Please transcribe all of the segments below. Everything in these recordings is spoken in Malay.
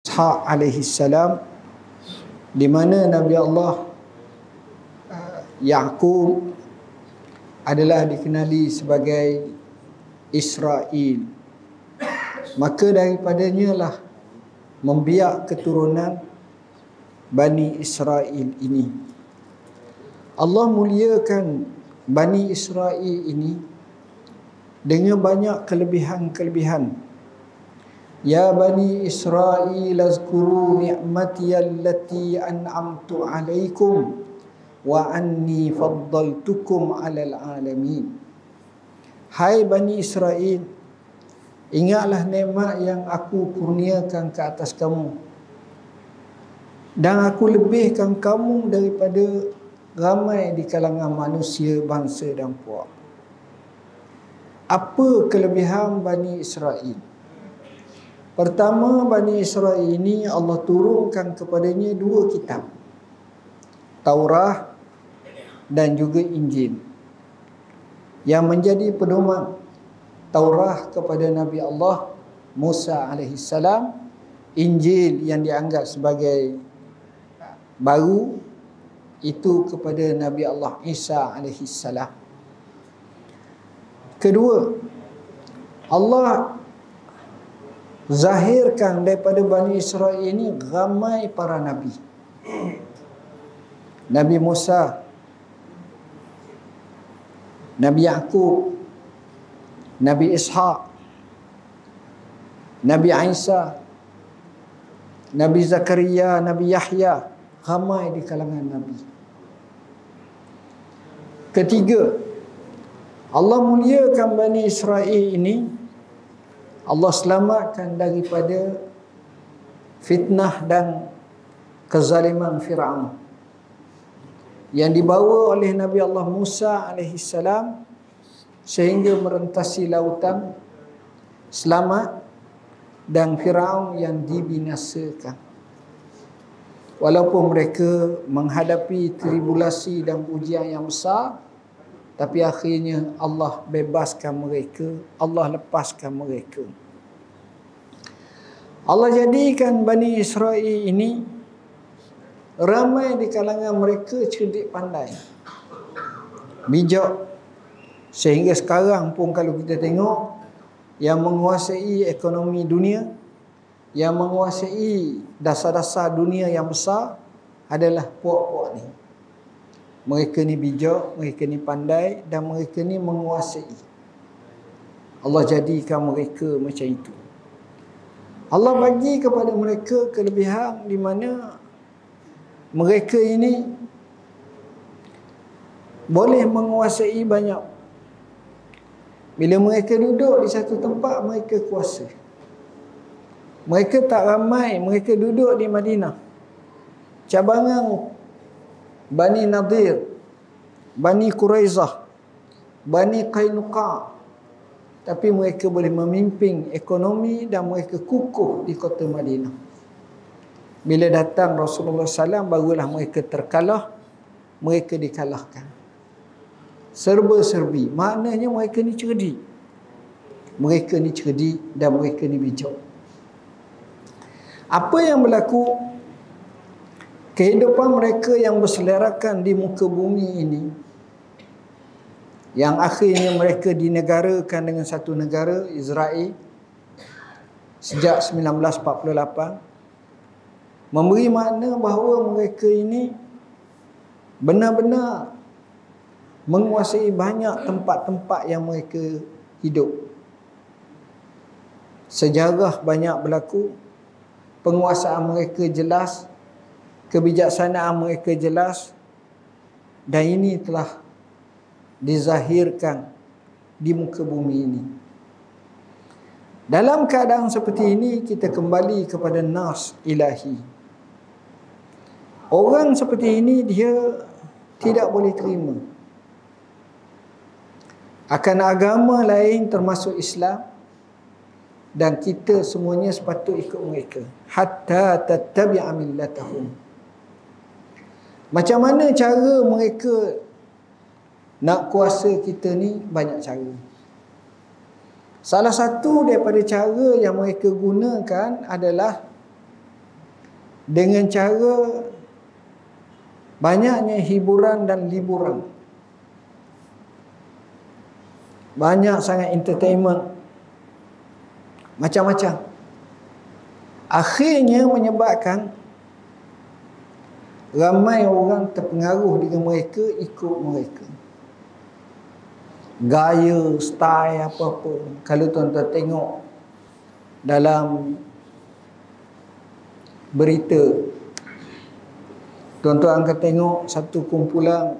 Ishaq alaihi salam, di mana Nabi Allah Yaqub adalah dikenali sebagai Israel. Maka daripadanya lah membiak keturunan Bani Israel ini. Allah muliakan Bani Israel ini dengan banyak kelebihan-kelebihan. Ya Bani Israel azkuru ni'mati allati an'amtu alaikum wa anni faddaltukum 'alal alamin. Hai Bani Israel, ingatlah nikmat yang aku kurniakan ke atas kamu, dan aku lebihkan kamu daripada ramai di kalangan manusia, bangsa dan puak. Apa kelebihan Bani Israel? Pertama, Bani Israel ini Allah turunkan kepadanya dua kitab, Taurat dan juga Injil, yang menjadi pedoman. Taurat kepada Nabi Allah Musa AS, Injil yang dianggap sebagai baru itu kepada Nabi Allah Isa AS. Kedua, Allah zahirkan daripada Bani Israel ini ramai para Nabi. Nabi Musa, Nabi Yaqub, Nabi Ishaq, Nabi Isa, Nabi Zakaria, Nabi Yahya, ramai di kalangan Nabi. Ketiga, Allah muliakan Bani Israel ini, Allah selamatkan daripada fitnah dan kezaliman Fir'aun yang dibawa oleh Nabi Allah Musa AS sehingga merentasi lautan, selamat, dan Fir'aun yang dibinasakan. Walaupun mereka menghadapi tribulasi dan ujian yang besar, tapi akhirnya Allah bebaskan mereka, Allah lepaskan mereka. Allah jadikan Bani Israel ini ramai di kalangan mereka cerdik pandai, bijak, sehingga sekarang pun kalau kita tengok, yang menguasai ekonomi dunia, yang menguasai dasar-dasar dunia yang besar adalah puak-puak ni. Mereka ni bijak, mereka ni pandai, dan mereka ni menguasai. Allah jadikan mereka macam itu. Allah bagi kepada mereka kelebihan di mana mereka ini boleh menguasai banyak. Bila mereka duduk di satu tempat, mereka kuasa. Mereka tak ramai, mereka duduk di Madinah. Cabangan Bani Nadir, Bani Quraizah, Bani Qainuqa, tapi mereka boleh memimpin ekonomi dan mereka kukuh di kota Madinah. Bila datang Rasulullah SAW, barulah mereka terkalah, mereka dikalahkan. Serba-serbi, maknanya mereka ni cerdik. Mereka ni cerdik dan mereka ni bijak. Apa yang berlaku? Kehidupan mereka yang berselerakan di muka bumi ini, yang akhirnya mereka dinegarakan dengan satu negara, Israel, sejak 1948, memberi makna bahawa mereka ini benar-benar menguasai banyak tempat-tempat yang mereka hidup. Sejarah banyak berlaku, penguasaan mereka jelas, kebijaksanaan mereka jelas, dan ini telah dizahirkan di muka bumi ini. Dalam keadaan seperti ini, kita kembali kepada nas ilahi. Orang seperti ini dia tidak boleh terima akan agama lain termasuk Islam, dan kita semuanya sepatut ikut mereka. Hatta tattabi'a millatahum. Macam mana cara mereka nak kuasa kita ni? Banyak cara. Salah satu daripada cara yang mereka gunakan adalah dengan cara banyaknya hiburan dan liburan. Banyak sangat entertainment, macam-macam. Akhirnya menyebabkan ramai orang terpengaruh dengan mereka, ikut mereka. Gaya, style apa-apa. Kalau tuan-tuan tengok dalam berita, tuan-tuan akan tengok satu kumpulan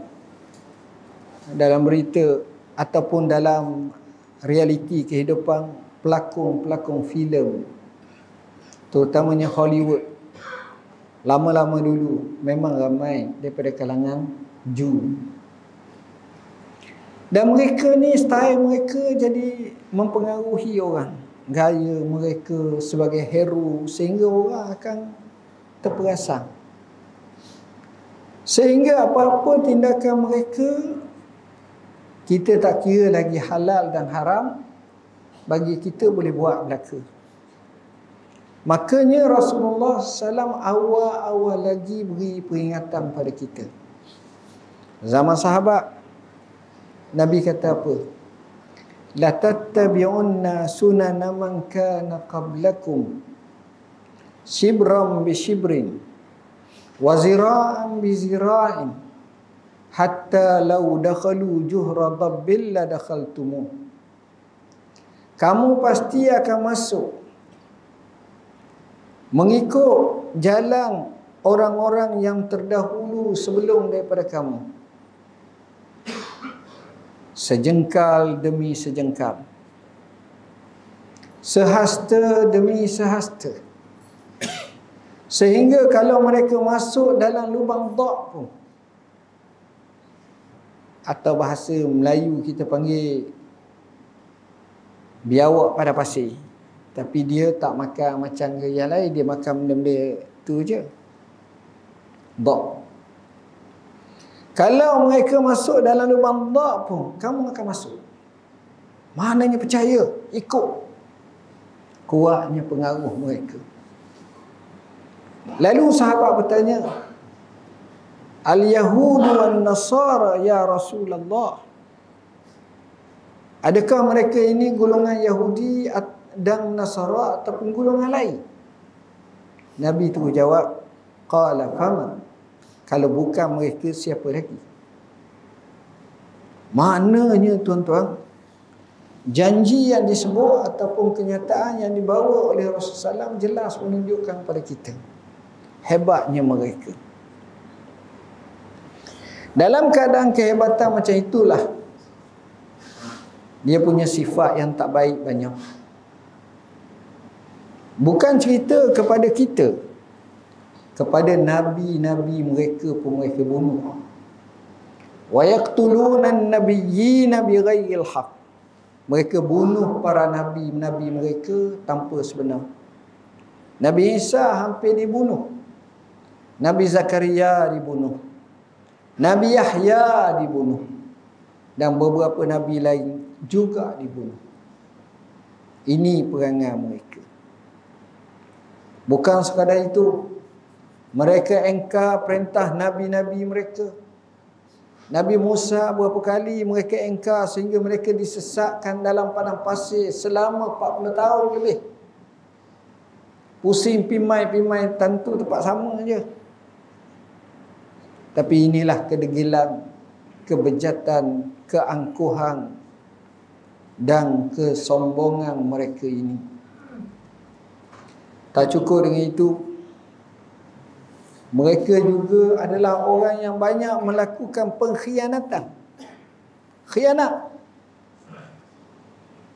dalam berita ataupun dalam realiti kehidupan pelakon-pelakon filem, terutamanya Hollywood. Lama-lama dulu memang ramai daripada kalangan Jew. Dan mereka ni, style mereka jadi mempengaruhi orang. Gaya mereka sebagai hero, sehingga orang akan terperasan. Sehingga apa-apa tindakan mereka, kita tak kira lagi halal dan haram, bagi kita boleh buat belaka. Makanya Rasulullah SAW awal-awal lagi beri peringatan pada kita. Zaman sahabat, Nabi kata apa? La tattabi'unna sunana man kana qablakum shibran bi shibrin wa zira'an bi zira'in hatta law dakhalu juhra dabbil la dakhaltumuh. Kamu pasti akan masuk mengikut jalan orang-orang yang terdahulu sebelum daripada kamu, sejengkal demi sejengkal, sehasta demi sehasta, sehingga kalau mereka masuk dalam lubang dak pun, atau bahasa Melayu kita panggil biawak pada pasir, tapi dia tak makan macam yang lain, dia makan benda-benda tu je, dak. Kalau mereka masuk dalam lubang dak pun, kamu akan masuk. Maknanya percaya, ikut. Kuatnya pengaruh mereka. Lalu sahabat bertanya, Al-Yahudu wal-Nasara ya Rasulullah. Adakah mereka ini golongan Yahudi dan Nasara ataupun golongan lain? Nabi tu jawab, qala fama. Kalau bukan mereka, siapa lagi? Maknanya tuan-tuan, janji yang disebut ataupun kenyataan yang dibawa oleh Rasulullah SAW jelas menunjukkan kepada kita hebatnya mereka. Dalam keadaan kehebatan macam itulah, dia punya sifat yang tak baik banyak. Bukan cerita kepada kita, kepada nabi-nabi mereka pun mereka bunuh. Wa yaqtulunan nabiyyina bighairil haqq. Mereka bunuh para nabi-nabi mereka tanpa sebenar. Nabi Isa hampir dibunuh. Nabi Zakaria dibunuh. Nabi Yahya dibunuh. Dan beberapa nabi lain juga dibunuh. Ini perangai mereka. Bukan sekadar itu, mereka engkar perintah nabi-nabi mereka. Nabi Musa berapa kali mereka engkar sehingga mereka disesatkan dalam padang pasir selama 40 tahun lebih. Pusing pimai-pimai tentu tempat sama je. Tapi inilah kedegilan, kebejatan, keangkuhan dan kesombongan mereka ini. Tak cukup dengan itu, mereka juga adalah orang yang banyak melakukan pengkhianatan. Khianat.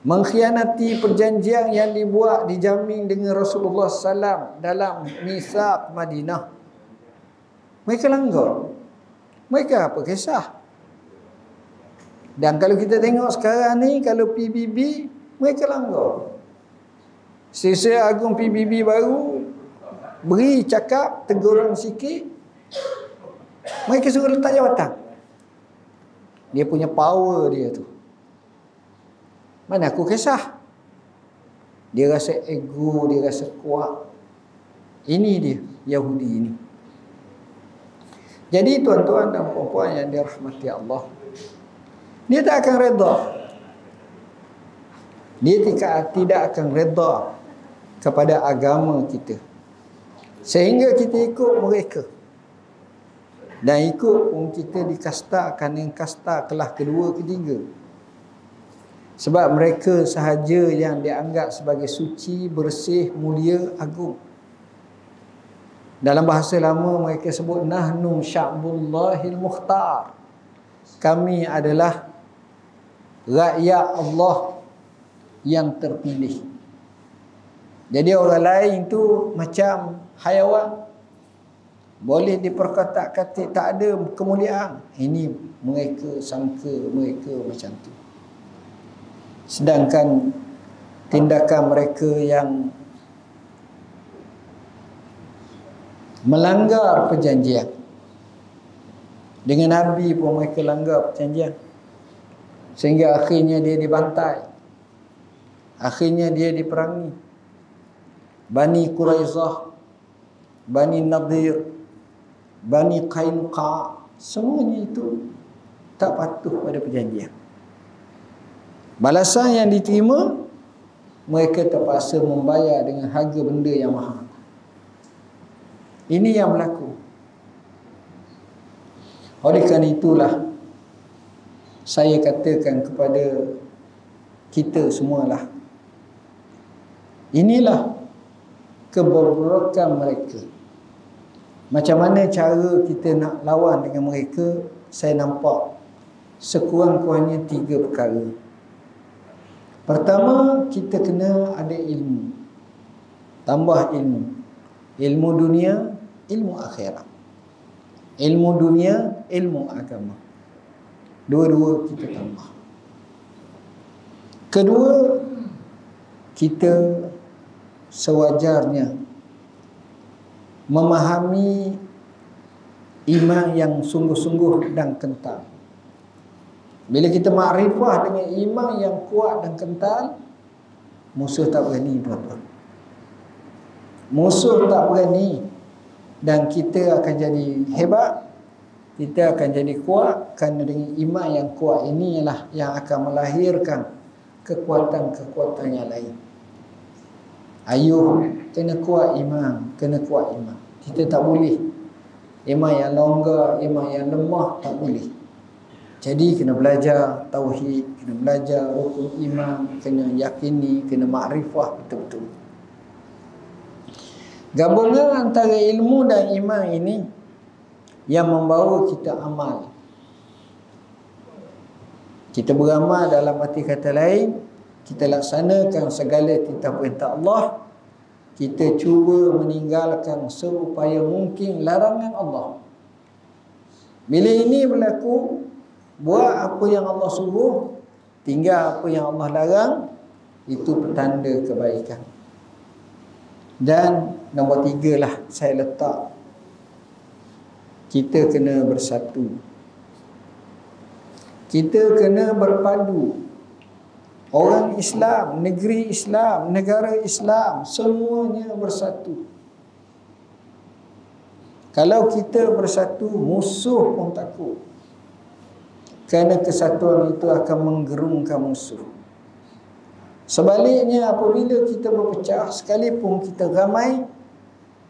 Mengkhianati perjanjian yang dibuat, dijamin dengan Rasulullah SAW dalam Mitsaq Madinah. Mereka langgar. Mereka apa kisah? Dan kalau kita tengok sekarang ni, kalau PBB, mereka langgar. Sesi Agung PBB baru beri cakap, teguran sikit, mereka suruh letak jawatan. Dia punya power dia tu. Mana aku kisah? Dia rasa ego, dia rasa kuat. Ini dia Yahudi ini. Jadi tuan-tuan dan puan-puan yang dirahmati Allah, dia tak akan redha. Dia tidak akan redha kepada agama kita, sehingga kita ikut mereka. Dan ikut pun kita dikastakan dengan kasta kelas kedua, ketiga. Sebab mereka sahaja yang dianggap sebagai suci, bersih, mulia, agung. Dalam bahasa lama mereka sebut nahnu sya'bullahil mukhtar. Kami adalah rakyat Allah yang terpilih. Jadi orang lain tu macam haiwan, boleh diperkatak-katik, tak ada kemuliaan. Ini mereka sangka mereka macam tu. Sedangkan tindakan mereka yang melanggar perjanjian dengan Nabi pun mereka langgar perjanjian, sehingga akhirnya dia dibantai, akhirnya dia diperangi. Bani Quraizah, Bani Nadir, Bani Qainuqa, semuanya itu tak patuh pada perjanjian. Balasan yang diterima, mereka terpaksa membayar dengan harga benda yang mahal. Ini yang berlaku. Oleh kerana itulah saya katakan kepada kita semualah, inilah kebobrokan mereka. Macam mana cara kita nak lawan dengan mereka, saya nampak sekurang-kurangnya 3 perkara. Pertama, kita kena ada ilmu. Tambah ilmu. Ilmu dunia, ilmu akhirat. Ilmu dunia, ilmu agama. Dua-dua kita tambah. Kedua, kita sewajarnya memahami iman yang sungguh-sungguh dan kental. Bila kita makrifah dengan iman yang kuat dan kental, musuh tak berani, tuan-tuan. Musuh tak berani, dan kita akan jadi hebat, kita akan jadi kuat, kerana dengan iman yang kuat ini ialah yang akan melahirkan kekuatan-kekuatan yang lain. Ayuh, kena kuat iman, kena kuat iman. Kita tak boleh iman yang longgar, iman yang lemah, tak boleh. Jadi kena belajar tauhid, kena belajar rukun iman, kena yakini, kena makrifah betul-betul. Gabungan antara ilmu dan iman ini yang membawa kita amal. Kita beramal dalam arti kata lain, kita laksanakan segala titah perintah Allah, kita cuba meninggalkan seupaya mungkin larangan Allah. Bila ini berlaku, buat apa yang Allah suruh, tinggal apa yang Allah larang, itu petanda kebaikan. Dan nombor 3 lah saya letak, kita kena bersatu. Kita kena berpadu. Orang Islam, negeri Islam, negara Islam, semuanya bersatu. Kalau kita bersatu, musuh pun takut. Kerana kesatuan itu akan menggerungkan musuh. Sebaliknya, apabila kita berpecah, sekalipun kita ramai,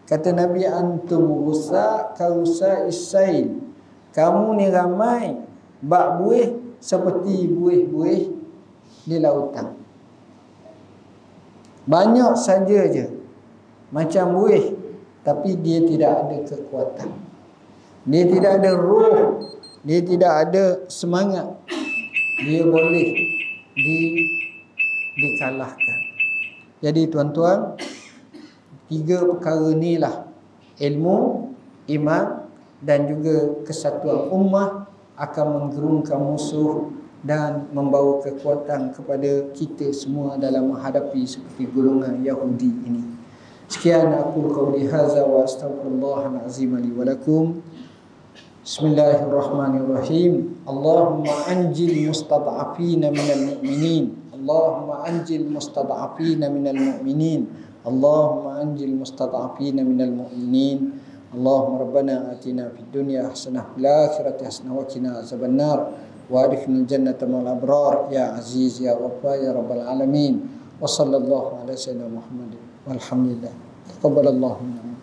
kata Nabi, antum rusak karusa isail. Kamu ni ramai, bak buih seperti buih-buih di lautan. Banyak saja je macam buih, tapi dia tidak ada kekuatan, dia tidak ada roh, dia tidak ada semangat, dia boleh dikalahkan. Jadi tuan-tuan, 3 perkara inilah, ilmu, iman dan juga kesatuan ummah, akan menggerungkan musuh dan membawa kekuatan kepada kita semua dalam menghadapi seperti golongan Yahudi ini. Sekian aku qauli hadza wa astaghfirullahal azim li wa lakum. Bismillahirrahmanirrahim. Allahumma anjil mustad'afina minal mu'minin. Allahumma anjil mustad'afina minal mu'minin. Allahumma anjil mustad'afina minal mu'minin. Allahumma rabbana atina fid dunya hasanah fil akhirati hasanah wa qina azabannar wa adkhilnal jannata ma'al abrar ya aziz ya ghaffar ya rabbal alamin. Wa sallallahu ala sayyidina Muhammadin walhamdulillah. Taqabbalallahu minna.